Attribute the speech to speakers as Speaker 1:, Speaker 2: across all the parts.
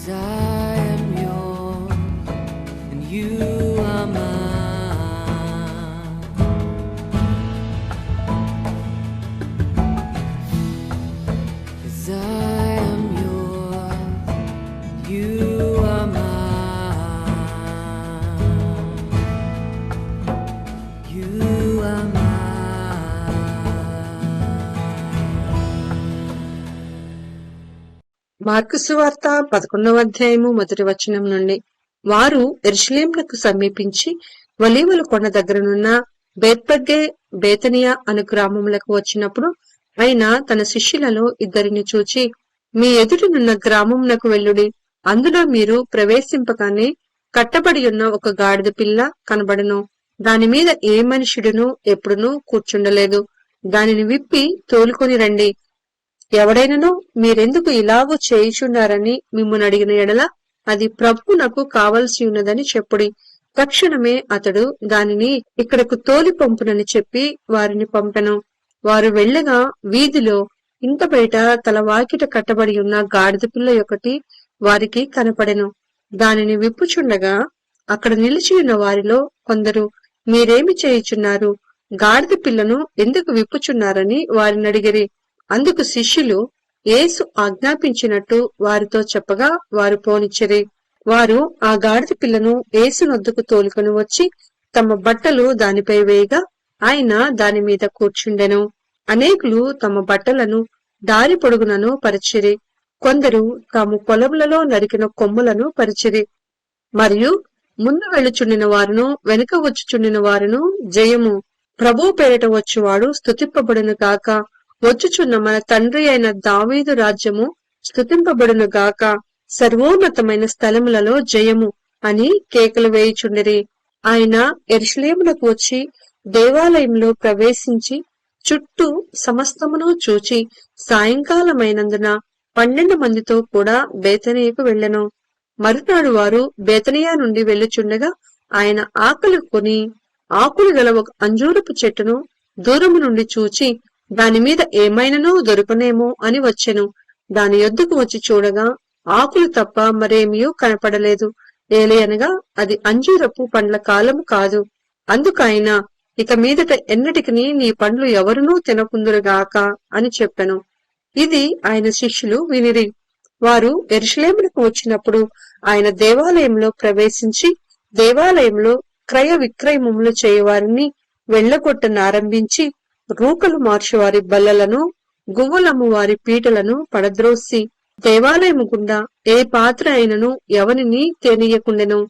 Speaker 1: 'Cause I am yours and you are mine. 'Cause I am yours, you are mine. You are mine.
Speaker 2: Mark సువార్త 11వ అధ్యాయము మొదటి వచనం నుండి. వారు యెరూషలేమునకు సమీపించి ఒలీవల కొండ దగ్గరనున్న బేత్పగే బేతనియా అను గ్రామములకు వచ్చినప్పుడు ఆయన తన శిష్యులలో ఇద్దరిని చూచి, మీ ఎదుటనున్న గ్రామమునకు వెళ్ళుడి, అందులో మీరు ప్రవేశింపగానే కట్టబడి ఉన్న ఒక గాడిద పిల్ల కనబడును. దాని మీద ఏ మనుష్యుడును ఎప్పుడునూ కూర్చుండలేదు. దానిని విప్పి తోలుకొని రండి. ఎవడైనను మీరెందుకు ఇలాగూ చేయుచున్నారని మిమ్మును అడిగిన ఎడల అది ప్రభువునకు కావలసి ఉన్నదని చెప్పుడి. తక్షణమే అతడు దానిని ఇక్కడకు తోలి పంపునని చెప్పి వారిని పంపెను. వారు వెళ్ళగా వీధిలో ఇంత బయట తల వాకిట కట్టబడి ఉన్న గాడిద పిల్ల ఒకటి వారికి కనపడెను. దానిని విప్పుచుండగా అక్కడ నిలిచి ఉన్న వారిలో కొందరు, మీరేమి చేయుచున్నారు? గాడిద పిల్లను ఎందుకు విప్పుచున్నారని వారిని అడిగిరి. అందుకు శిష్యులు యేసు ఆజ్ఞాపించినట్టు వారితో చెప్పగా వారు పోనిచ్చిరి. వారు ఆ గాడిద పిల్లను యేసు నొద్దకు తోలుకొని వచ్చి తమ బట్టలు దానిపై వేయగా ఆయన దాని మీద కూర్చుండెను. అనేకులు తమ బట్టలను దారి పొడుగునను పరిచిరి. కొందరు తాము పొలములలో నరికిన కొమ్ములను పరిచిరి. మరియు ముందు వెళ్ళుచుండిన వారును వెనుక వచ్చుచుండిన వారును, జయము, ప్రభువు పేరిట వచ్చువాడు స్తుతింపబడును గాక, వచ్చుచున్న మన తండ్రి అయిన దావీదు రాజ్యము స్తుతింపబడును గాక, సర్వోన్నతమైన స్థలములలో జయము అని కేకలు వేయుచుండిరి. ఆయన యెరూషలేమునకు వచ్చి దేవాలయంలో ప్రవేశించి చుట్టూ సమస్తమును చూచి సాయంకాలమైనందున 12 మందితో కూడా బేతనియకు వెళ్ళెను. మరునాడు వారు బేతనియా నుండి వెళ్ళుచుండగా ఆయన ఆకలి కొని ఆకులు గల ఒక అంజూరపు చెట్టును దూరము నుండి చూచి దాని మీద ఏమైనను దొరుకునేమో అని వచ్చెను. దాని యొద్దకు వచ్చి చూడగా ఆకులు తప్ప మరేమియూ కనపడలేదు. ఏలయనగా అది అంజూరపు పండ్ల కాలము కాదు. అందుకైన ఇక మీదట ఎన్నటికిని నీ పండ్లు ఎవరునూ తినకుందురుగాక అని చెప్పెను. ఇది ఆయన శిష్యులు వినిరి. వారు యెరూషలేమునకు వచ్చినప్పుడు ఆయన దేవాలయంలో ప్రవేశించి దేవాలయంలో క్రయ విక్రయములు చేయవారిని వెళ్లగొట్టనారంభించి రూకలు మార్చువారి బల్లలను గువ్వలమ్ము వారి పీటలను పడద్రోసి దేవాలయము గుండా ఏ పాత్ర అయినను ఎవరిని తేనీయకుండెను.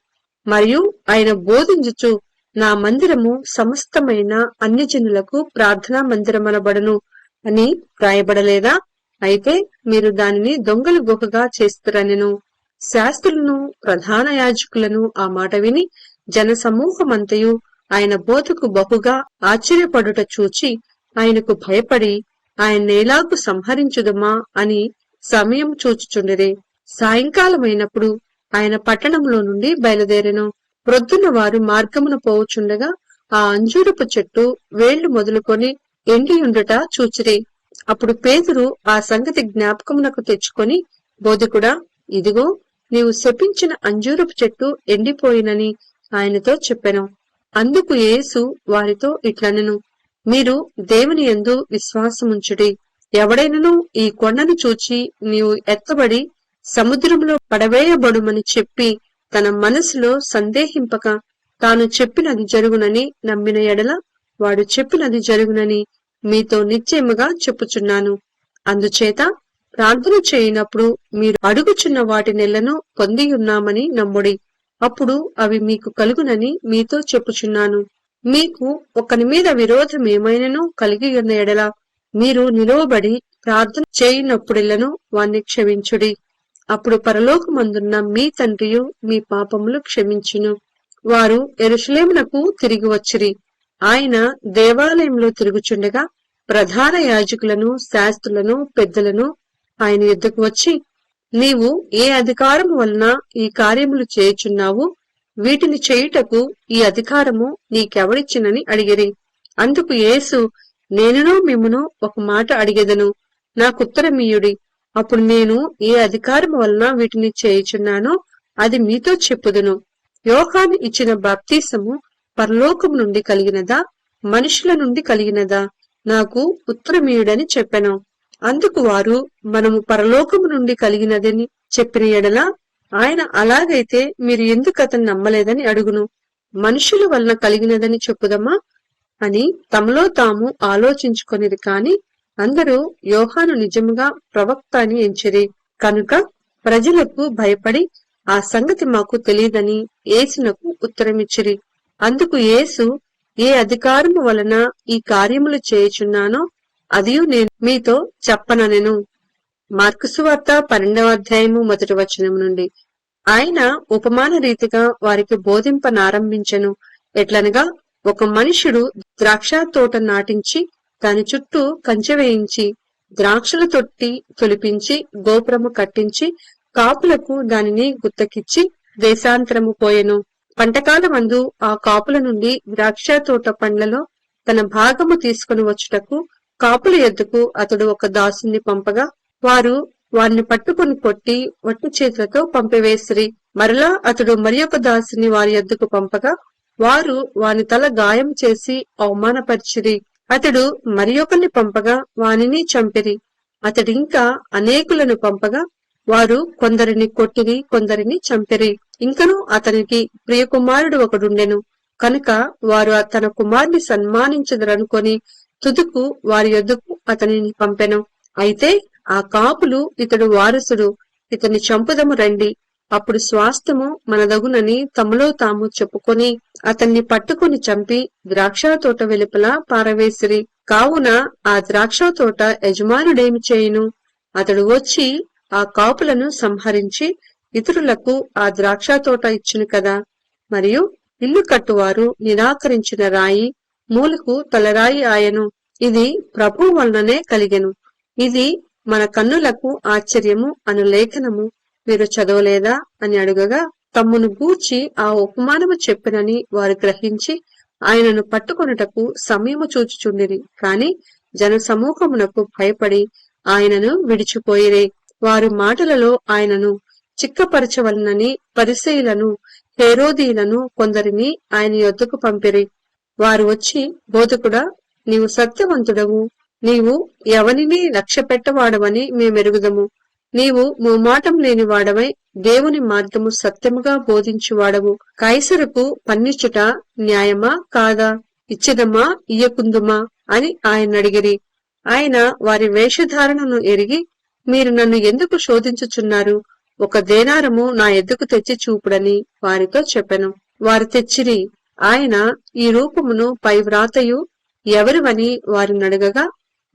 Speaker 2: మరియు ఆయన బోధించుచు, నా మందిరము సమస్తమైన అన్యజనులకు ప్రార్థనా మందిరమనబడును అని వ్రాయబడలేదా? అయితే మీరు దానిని దొంగల గుహగా చేస్తురనెను. శాస్త్రులను ప్రధాన యాజకులను ఆ మాట విని జన సమూహమంతయు ఆయన బోధకు బహుగా ఆశ్చర్యపడుట చూచి ఆయనకు భయపడి ఆయన్నేలాగు సంహరించుదమా అని సమయం చూచుచుండిరి. సాయంకాలమైనప్పుడు ఆయన పట్టణంలో నుండి బయలుదేరెను. ప్రొద్దున వారు మార్గమున పోవుచుండగా ఆ అంజూరపు చెట్టు వేళ్లు మొదలుకొని ఎండియుండుట చూచిరి. అప్పుడు పేతురు ఆ సంగతి జ్ఞాపకమునకు తెచ్చుకొని, బోధకుడా, ఇదిగో నీవు శపించిన అంజూరపు చెట్టు ఎండిపోయినని ఆయనతో చెప్పెను. అందుకు యేసు వారితో ఇట్లనెను, మీరు దేవుని యందు విశ్వాసముంచుడి. ఎవడైనను ఈ కొండను చూచి నీవు ఎత్తబడి సముద్రంలో పడవేయబడుమని చెప్పి తన మనసులో సందేహింపక తాను చెప్పినది జరుగునని నమ్మిన ఎడల వాడు చెప్పినది జరుగునని మీతో నిశ్చయముగా చెప్పుచున్నాను. అందుచేత ప్రార్థన చేయనప్పుడు మీరు అడుగుచున్న వాటి నెలను పొందియున్నామని నమ్ముడి. అప్పుడు అవి మీకు కలుగునని మీతో చెప్పుచున్నాను. మీకు ఒకని మీద విరోధం ఏమైనను కలిగి ఉన్న ఎడల మీరు నిలువబడి ప్రార్థన చేయనప్పుడెల్లను వాణ్ణి క్షమించుడి. అప్పుడు పరలోకమందున్న మీ తండ్రియు మీ పాపములు క్షమించును. వారు యెరూషలేమునకు తిరిగి వచ్చిరి. ఆయన దేవాలయంలో తిరుగుచుండగా ప్రధాన యాజకులను శాస్త్రులను పెద్దలను ఆయన యుద్ధకు వచ్చి, నీవు ఏ అధికారము వలన ఈ కార్యములు చేయుచున్నావు? వీటిని చేయుటకు ఈ అధికారము నీకెవడిచ్చినని అడిగిరి. అందుకు యేసు, నేనును మిమ్మును ఒక మాట అడిగెదను, నాకుత్తరమీయుడి. అప్పుడు నేను ఏ అధికారము వలన వీటిని చేయుచున్నానో అది మీతో చెప్పుదును. యోహాను ఇచ్చిన బాప్తీసము పరలోకము నుండి కలిగినదా, మనుషుల నుండి కలిగినదా? నాకు ఉత్తరమీయుడని చెప్పెను. అందుకు వారు, మనము పరలోకము నుండి కలిగినదని చెప్పిన ఎడల ఆయన, అలాగైతే మీరు ఎందుకు అతను నమ్మలేదని అడుగును. మనుషుల వలన కలిగినదని చెప్పుదమా అని తమలో తాము ఆలోచించుకొనిది. కాని అందరూ యోహాను నిజముగా ప్రవక్త అని ఎంచిరి కనుక ప్రజలకు భయపడి ఆ సంగతి మాకు తెలియదని యేసునకు ఉత్తరమిచ్చిరి. అందుకు యేసు, ఏ అధికారము వలన ఈ కార్యములు చేయుచున్నానో అదియు నేను మీతో చెప్పననెను. మార్కు సువార్త 12వ అధ్యాయము 1వ వచనం నుండి. ఆయన ఉపమాన రీతిగా వారికి బోధింపనారంభించెను. ఎట్లనగా, ఒక మనుష్యుడు ద్రాక్ష తోట నాటించి దాని చుట్టూ కంచె వేయించి ద్రాక్షల తొట్టి తొలిపించి గోపురము కట్టించి కాపులకు దానిని గుత్తకిచ్చి దేశాంతరము పోయెను. పంటకాలమందు ఆ కాపుల నుండి ద్రాక్ష తోట పండ్లలో తన భాగము తీసుకుని వచ్చుటకు కాపుల యొద్దకు అతడు ఒక దాసుని పంపగా వారు వారిని పట్టుకుని కొట్టి వట్టి చేతులతో పంపివేసిరి. మరలా అతడు మరి ఒక దాసుని వారి యొద్దకు పంపగా వారు వాని తల గాయం చేసి అవమానపరిచిరి. అతడు మరి ఒకరిని పంపగా వానిని చంపిరి. అతడింకా అనేకులను పంపగా వారు కొందరిని కొట్టిరి, కొందరిని చంపిరి. ఇంకను అతనికి ప్రియకుమారుడు ఒకడుండెను కనుక వారు తన కుమారుని సన్మానించదరనుకొని తుదుకు వారి యొద్దకు అతనిని పంపెను. అయితే ఆ కాపులు, ఇతడు వారసుడు, ఇతని చంపుదము రండి, అప్పుడు స్వాస్థ్యము మనదగునని తమలో తాము చెప్పుకొని అతన్ని పట్టుకుని చంపి ద్రాక్ష తోట వెలుపల పారవేసిరి. కావున ఆ ద్రాక్ష తోట యజమానుడేమి చేయును? అతడు వచ్చి ఆ కాపులను సంహరించి ఇతరులకు ఆ ద్రాక్ష తోట ఇచ్చును కదా. మరియు ఇల్లు కట్టువారు నిరాకరించిన రాయి మూలకు తలరాయి ఆయను. ఇది ప్రభువు వలననే కలిగెను. ఇది మన కన్నులకు ఆశ్చర్యము అను లేఖనము మీరు చదవలేదా అని అడుగగా, తమ్మును గూర్చి ఆ ఉపమానము చెప్పినని వారు గ్రహించి ఆయనను పట్టుకొనుటకు సమయము చూచుచుండిరి. కాని జన సమూహమునకు భయపడి ఆయనను విడిచిపోయిరే. వారి మాటలలో ఆయనను చిక్కపరచవలనని పరిసయ్యులను హేరోదీయులను కొందరిని ఆయన యొద్దకు పంపిరి. వారు వచ్చి, బోధకుడా, నీవు సత్యవంతుడవు, నీవు ఎవనిని లక్ష్య పెట్టవాడవని మేమెరుగుదము. నీవు మోమాటం లేని వాడవై దేవుని మార్గము సత్యముగా బోధించువాడవు. కైసరుకు పన్నిచ్చుట న్యాయమా కాదా? ఇచ్చెదమా ఇయ్యకుందుమా అని ఆయన అడిగిరి. ఆయన వారి వేషధారణను ఎరిగి, మీరు నన్ను ఎందుకు శోధించుచున్నారు? ఒక దేనారము నా ఎద్దుకు తెచ్చి చూపుడని వారితో చెప్పెను. వారు తెచ్చిరి. ఆయన, ఈ రూపమును పై వ్రాతయు ఎవరివని వారిని అడగగా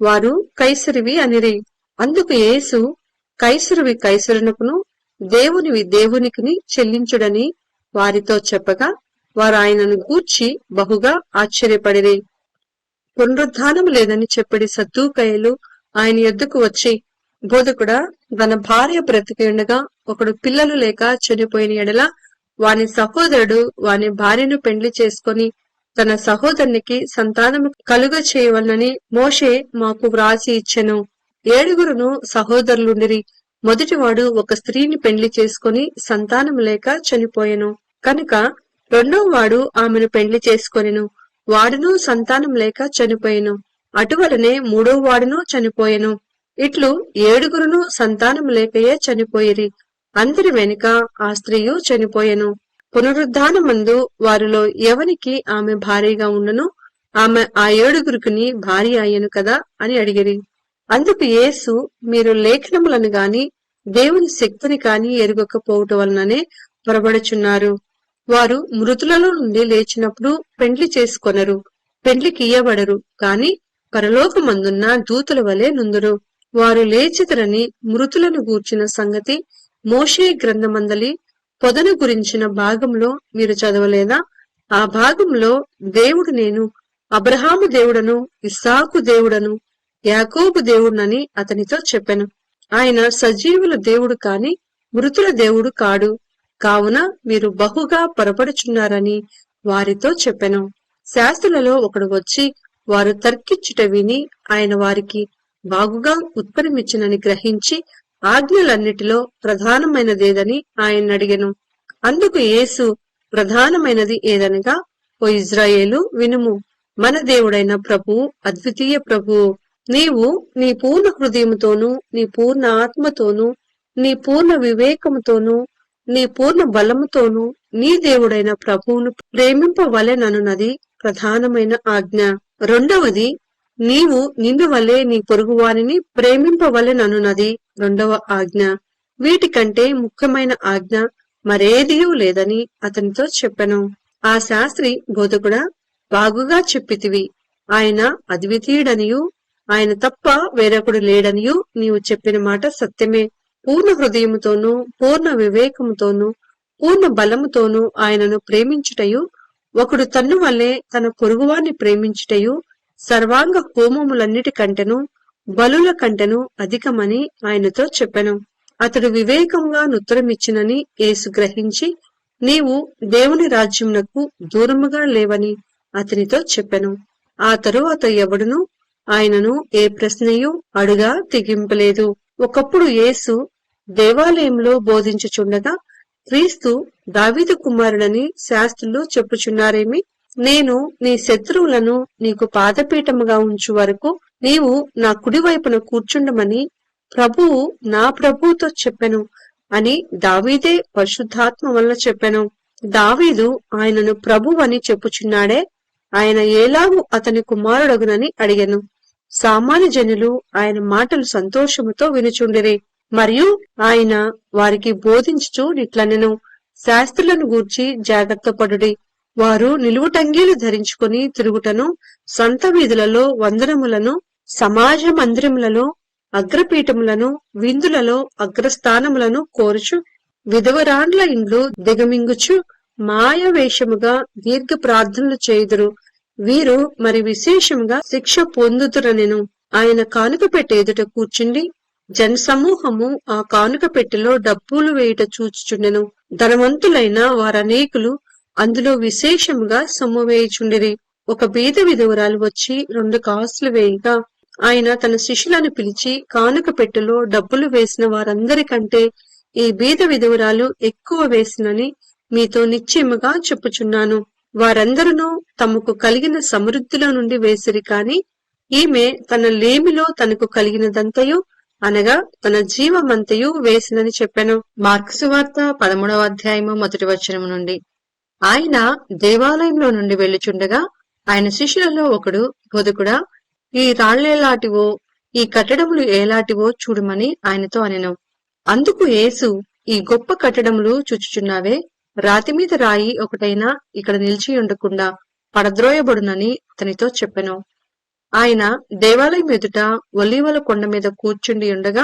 Speaker 2: వారు, కైసరివి అనిరి. అందుకు యేసు, కైసరువి కైసరునకును దేవునివి దేవునికిని చెల్లించుడని వారితో చెప్పగా వారు ఆయనను గూర్చి బహుగా ఆశ్చర్యపడిరి. పునరుద్ధానము లేదని చెప్పడి సద్దూకయ్యులు ఆయన యొద్దకు వచ్చి, బోధకుడా, తన భార్య బ్రతికిండగా ఒకడు పిల్లలు లేక చనిపోయిన ఎడల వాని సహోదరుడు వాని భార్యను పెండ్లి చేసుకొని తన సహోదరునికి సంతానము కలుగ చేయవలనని మోషే మాకు వ్రాసి ఇచ్చెను. 7 సహోదరులుండిరి. మొదటివాడు ఒక స్త్రీని పెండ్లి చేసుకొని సంతానము లేక చనిపోయెను కనుక రెండవ వాడు ఆమెను పెండ్లి చేసుకొనెను. వాడును సంతానం లేక చనిపోయెను. అటువలనే 3వ వాడును చనిపోయెను. ఇట్లు 7 సంతానము లేకయే చనిపోయిరి. అందరి వెనుక ఆ స్త్రీయు చనిపోయెను. పునరుద్ధానమందు వారిలో ఎవనికి ఆమె భార్యగా ఉండును? ఆమె ఆ 7 భార్య అయ్యను కదా అని అడిగిరి. అందుకు యేసు, మీరు లేఖనములను గాని దేవుని శక్తిని కాని ఎరుగకపోవటం వలననే పొరబడుచున్నారు. వారు మృతులలో నుండి లేచినప్పుడు పెండ్లి చేసుకొనరు, పెండ్లికి ఇయ్యబడరు, కాని పరలోకమందున్న దూతల వలె నుందురు. వారు లేచితరని మృతులను గూర్చిన సంగతి మోషే గ్రంథమందలి పొదను గురించిన భాగంలో మీరు చదవలేదా? ఆ భాగంలో దేవుడు, నేను అబ్రహాము దేవుడను, ఇస్సాకు దేవుడను, యాకోబు దేవుడనని అతనితో చెప్పెను. ఆయన సజీవుల దేవుడు కాని మృతుల దేవుడు కాడు. కావున మీరు బహుగా పొరపడుచున్నారని వారితో చెప్పెను. శాస్త్రులలో ఒకడు వచ్చి వారు తర్కించుట విని ఆయన వారికి బాగుగా ఉత్తరమిచ్చినని గ్రహించి ఆజ్ఞలన్నిటిలో ప్రధానమైనదేదని ఆయన అడిగెను. అందుకు యేసు, ప్రధానమైనది ఏదనగా, ఓ ఇజ్రాయేలు వినుము, మన దేవుడైన ప్రభువు అద్వితీయ ప్రభువు. నీవు నీ పూర్ణ హృదయముతోనూ, నీ పూర్ణ ఆత్మతోనూ, నీ పూర్ణ వివేకముతోనూ, నీ పూర్ణ బలముతోనూ నీ దేవుడైన ప్రభువును ప్రేమింపవలెననున్నది ప్రధానమైన ఆజ్ఞ. రెండవది, నీవు నిన్ను వలె నీ పొరుగువానిని ప్రేమింపవలెననున్నది రెండవ ఆజ్ఞ. వీటికంటే ముఖ్యమైన ఆజ్ఞ మరేదియూ లేదని అతనితో చెప్పెను. ఆ శాస్త్రి, బోధకుడా, బాగుగా చెప్పితివి. ఆయన అద్వితీయుడనియు ఆయన తప్ప వేరొకడు లేడనియు నీవు చెప్పిన మాట సత్యమే. పూర్ణ హృదయముతోనూ, పూర్ణ వివేకముతోనూ, పూర్ణ బలముతోనూ ఆయనను ప్రేమించుటయు, ఒకడు తన్ను వల్లే తన పొరుగువాన్ని ప్రేమించుటయు సర్వాంగ హోమములన్నిటికంటెను బలుల కంటెను అధికమని ఆయనతో చెప్పెను. అతడు వివేకంగా నుత్తరమిచ్చినని యేసు గ్రహించి, నీవు దేవుని రాజ్యమునకు దూరముగా లేవని అతనితో చెప్పెను. ఆ తరువాత ఎవడును ఆయనను ఏ ప్రశ్నయు అడుగా తెగింపలేదు. ఒకప్పుడు యేసు దేవాలయంలో బోధించుచుండగా, క్రీస్తు దావీదు కుమారుడని శాస్త్రులు చెప్పుచున్నారేమి? నేను నీ శత్రువులను నీకు పాదపీఠముగా ఉంచు వరకు నీవు నా కుడివైపున కూర్చుండమని ప్రభువు నా ప్రభువుతో చెప్పెను అని దావీదే పరిశుద్ధాత్మ వలన చెప్పెను. దావీదు ఆయనను ప్రభువని చెప్పుచున్నాడే, ఆయన ఏలాగు అతని కుమారుడగునని అడిగెను. సామాన్య జనులు ఆయన మాటలు సంతోషముతో వినుచుండిరి. మరియు ఆయన వారికి బోధించుచు ఇట్లనెను, శాస్త్రులను గూర్చి జాగ్రత్త పడుడి. వారు నిలువుటంగీలు ధరించుకొని తిరుగుటను, సంత వీధులలో వందనములను, సమాజ మందిరములలో అగ్రపీఠములను, విందులలో అగ్రస్థానములను కోరుచు, విధవరాండ్ల ఇండ్లు దిగమింగుచు మాయ వేషముగా దీర్ఘ ప్రార్థనలు చేయుదురు. వీరు మరి విశేషముగా శిక్ష పొందుతురనెను. ఆయన కానుక పెట్టె ఎదుట కూర్చుండి జనసమూహము ఆ కానుక పెట్టెలో డబ్బులు వేయుట చూచుచుండెను. ధనవంతులైన వారనేకులు అందులో విశేషముగా సొమ్ము వేయుచుండిరి. ఒక బీద విధవరాలు వచ్చి 2 కాసులు వేయగా, ఆయన తన శిష్యులను పిలిచి, కానుక పెట్టెలో డబ్బులు వేసిన వారందరికంటే ఈ బీద విధవరాలు ఎక్కువ వేసినని మీతో నిశ్చయముగా చెప్పుచున్నాను. వారందరూ తమకు కలిగిన సమృద్ధిలో నుండి వేసిరి, కాని ఈమె తన లేమిలో తనకు కలిగినదంతయు అనగా తన జీవమంతయు వేసినని చెప్పెను. మార్కు సువార్త 13వ అధ్యాయము 1వ వచనము నుండి. ఆయన దేవాలయంలో నుండి వెళ్ళుచుండగా ఆయన శిష్యులలో ఒకడు, బోధకుడా, ఈ రాళ్లేలాటివో, ఈ కట్టడములు ఏలాటివో చూడమని ఆయనతో అనెను. అందుకు యేసు, ఈ గొప్ప కట్టడములు చూచుచున్నావే, రాతి మీద రాయి ఒకటైనా ఇక్కడ నిలిచి ఉండకుండా పడద్రోయబడునని అతనితో చెప్పెను. ఆయన దేవాలయం ఎదుట ఒలీవల కొండ మీద కూర్చుండి ఉండగా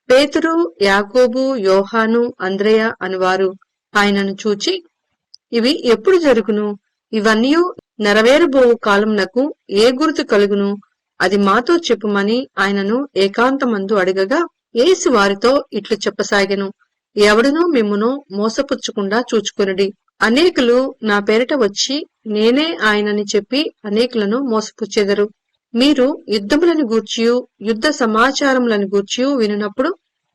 Speaker 2: పేతురు, యాకోబు, యోహాను, అంద్రెయ అనువారు ఆయనను చూచి, ఇవి ఎప్పుడు జరుగును? ఇవన్నీ నెరవేరబోవు కాలమునకు ఏ గుర్తు కలుగును? అది మాతో చెప్పుమని ఆయనను ఏకాంతమందు అడగగా, యేసు వారితో ఇట్లు చెప్పసాగెను, ఎవడునూ మిమ్మును మోసపుచ్చకుండా చూచుకొనుడి. అనేకులు నా పేరిట వచ్చి నేనే ఆయనని చెప్పి అనేకులను మోసపుచ్చెదరు. మీరు యుద్ధములను గూర్చియు యుద్ధ సమాచారములను గూర్చియు వినున్నప్పుడు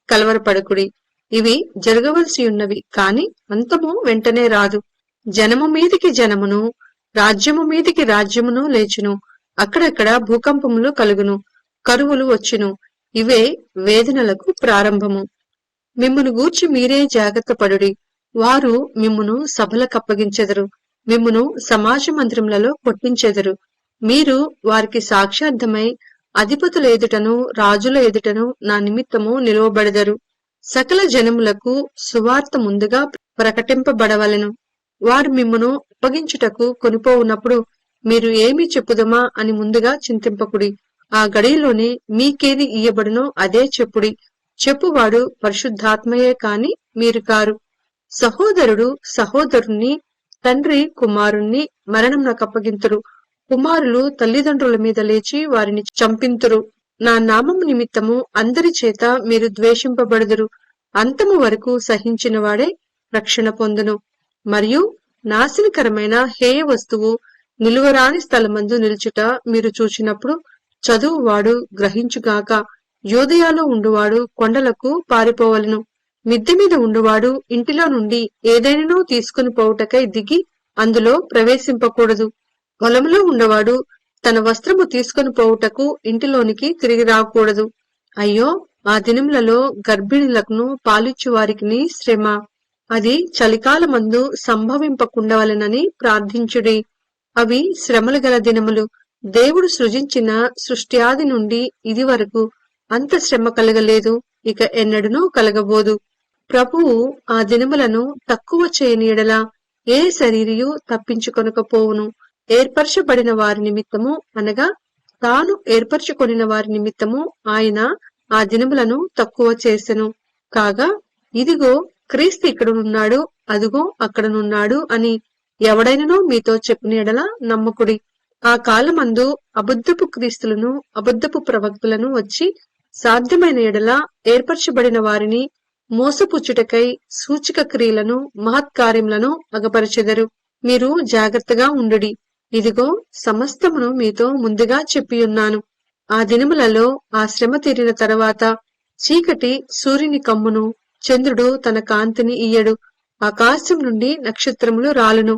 Speaker 2: కలవరపడకుడి. ఇవి జరగవలసి ఉన్నవి, కాని అంతము వెంటనే రాదు. జనము మీదికి జనమును, రాజ్యము మీదికి రాజ్యమును లేచును. అక్కడక్కడ భూకంపములు కలుగును, కరువులు వచ్చును. ఇవే వేదనలకు ప్రారంభము. మిమ్మును గూర్చి మీరే జాగ్రత్త పడుడి. వారు మిమ్మును సభలకప్పగించెదరు, మిమ్మును సమాజ మందిరములలో కొట్టించెదరు. మీరు వారికి సాక్షార్థమై అధిపతుల ఎదుటను రాజుల ఎదుటను నా నిమిత్తము నిలువబడెదరు. సకల జనములకు సువార్త ముందుగా ప్రకటింపబడవలెను. వారు మిమ్మును అప్పగించుటకు కొనిపోవున్నప్పుడు మీరు ఏమి చెప్పుదమా అని ముందుగా చింతింపకుడి. ఆ గడియలోనే మీకేది ఇయ్యబడునో అదే చెప్పుడి. చెప్పువాడు పరిశుద్ధాత్మయే కాని మీరు కారు. సహోదరుడు సహోదరుణ్ణి, తండ్రి కుమారుణ్ణి మరణంనకు అప్పగింతురు. కుమారులు తల్లిదండ్రుల మీద లేచి వారిని చంపింతురు. నా నామము నిమిత్తము అందరి చేత మీరు ద్వేషింపబడుదురు. అంతము వరకు సహించిన వాడే రక్షణ పొందును. మరియు నాశనకరమైన హేయ వస్తువు నిలువరాని స్థలమందు నిలుచుట మీరు చూచినప్పుడు చదువువాడు గ్రహించుగాక. యూదయలో ఉండువాడు కొండలకు పారిపోవలను. మిద్దె మీద ఉండువాడు ఇంటిలో నుండి ఏదైనానూ తీసుకుని పోవుటకై దిగి అందులో ప్రవేశింపకూడదు. పొలంలో ఉండవాడు తన వస్త్రము తీసుకుని పోవుటకు ఇంటిలోనికి తిరిగి రాకూడదు. అయ్యో, ఆ దినములలో గర్భిణులకును పాలిచ్చు వారికి శ్రమ. అది చలికాలమందు సంభవింపకుండవలెనని ప్రార్థించుడి. అవి శ్రమలు గల దినములు. దేవుడు సృజించిన సృష్ట్యాది నుండి ఇది వరకు అంత శ్రమ కలగలేదు, ఇక ఎన్నడూనూ కలగబోదు. ప్రభువు ఆ దినములను తక్కువ చేయని యెడల ఏ శరీరియు తప్పించుకొనకపోవును. ఏర్పరచబడిన వారి నిమిత్తము అనగా తాను ఏర్పరచుకొనిన వారి నిమిత్తము ఆయన ఆ దినములను తక్కువ చేసెను. కాగా ఇదిగో క్రీస్తు ఇక్కడనున్నాడు, అదుగో అక్కడనున్నాడు అని ఎవడైనను మీతో చెప్పిన యెడల నమ్మకుడి. ఆ కాలమందు అబద్ధపు క్రీస్తులను అబద్ధపు ప్రవక్తులను వచ్చి సాధ్యమైన యెడల ఏర్పరచబడిన వారిని మోసపుచ్చుటకై సూచక క్రియలను మహత్కార్యములను అగపరచెదరు. మీరు జాగ్రత్తగా ఉండుడి. ఇదిగో సమస్తమును మీతో ముందుగా చెప్పియున్నాను. ఆ దినములలో ఆ శ్రమ తీరిన తరువాత చీకటి సూర్యుని కమ్మును, చంద్రుడు తన కాంతిని ఇయ్యడు, ఆకాశం నుండి నక్షత్రములు రాలును,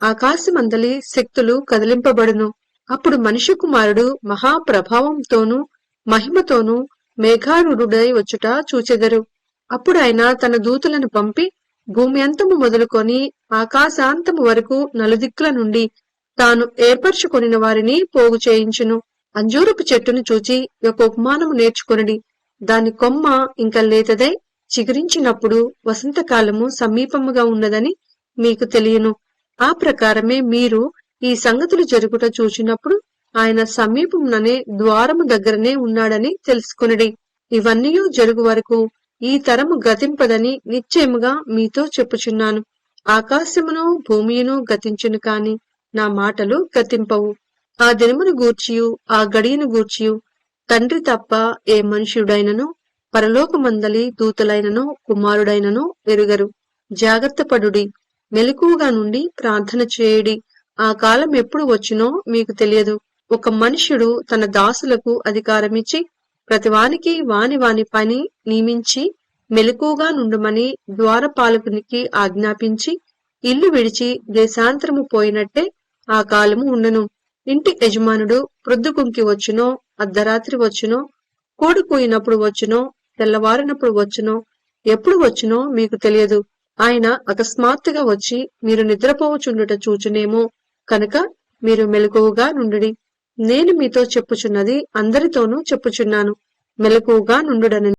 Speaker 2: ఆకాశమందలి శక్తులు కదిలింపబడును. అప్పుడు మనుష్య కుమారుడు మహాప్రభావంతోనూ మహిమతోనూ మేఘారూఢుడై వచ్చుట చూచెదరు. అప్పుడు ఆయన తన దూతలను పంపి భూమి అంతము మొదలుకొని ఆకాశాంతము వరకు నలుదిక్కుల నుండి తాను ఏర్పరచుకొనిన వారిని పోగు చేయించును. అంజూరపు చెట్టును చూచి ఒక ఉపమానము నేర్చుకొనిడి. దాని కొమ్మ ఇంకా లేతదై చిగురించినప్పుడు వసంతకాలము సమీపముగా ఉన్నదని మీకు తెలియను. ఆ ప్రకారమే మీరు ఈ సంగతులు జరుగుట చూచినప్పుడు ఆయన సమీపముననే ద్వారము దగ్గరనే ఉన్నాడని తెలుసుకొనిడి. ఇవన్నీ జరుగు వరకు ఈ తరము గతింపదని నిశ్చయముగా మీతో చెప్పుచున్నాను. ఆకాశమును భూమియును గతించును కాని నా మాటలు గతింపవు. ఆ దినమును గూర్చియు ఆ గడియను గూర్చియు తండ్రి తప్ప ఏ మనుష్యుడైనను పరలోకమందలి దూతలైనను కుమారుడైనను ఎరుగరు. జాగ్రత్త పడుడి, మెలకువగా నుండి ప్రార్థన చేయుడి. ఆ కాలం ఎప్పుడు వచ్చునో మీకు తెలియదు. ఒక మనుష్యుడు తన దాసులకు అధికారమిచ్చి ప్రతివానికి వాని వాని పని నియమించి మెలకువగా నుండుమని ద్వారపాలకునికి ఆజ్ఞాపించి ఇల్లు విడిచి దేశాంతరము పోయినట్టే ఆ కాలము ఉండను. ఇంటి యజమానుడు ప్రొద్దుగుంకి వచ్చునో, అర్ధరాత్రి వచ్చునో, కోడి కూయినప్పుడు వచ్చునో, తెల్లవారినప్పుడు వచ్చునో, ఎప్పుడు వచ్చునో మీకు తెలియదు. ఆయన అకస్మాత్తుగా వచ్చి మీరు నిద్రపోవచుండుట చూచునేమో. కనుక మీరు మెలకువగా నుండుడి. నేను మీతో చెప్పుచున్నది అందరితోనూ చెప్పుచున్నాను, మెలకువగా నుండుడని.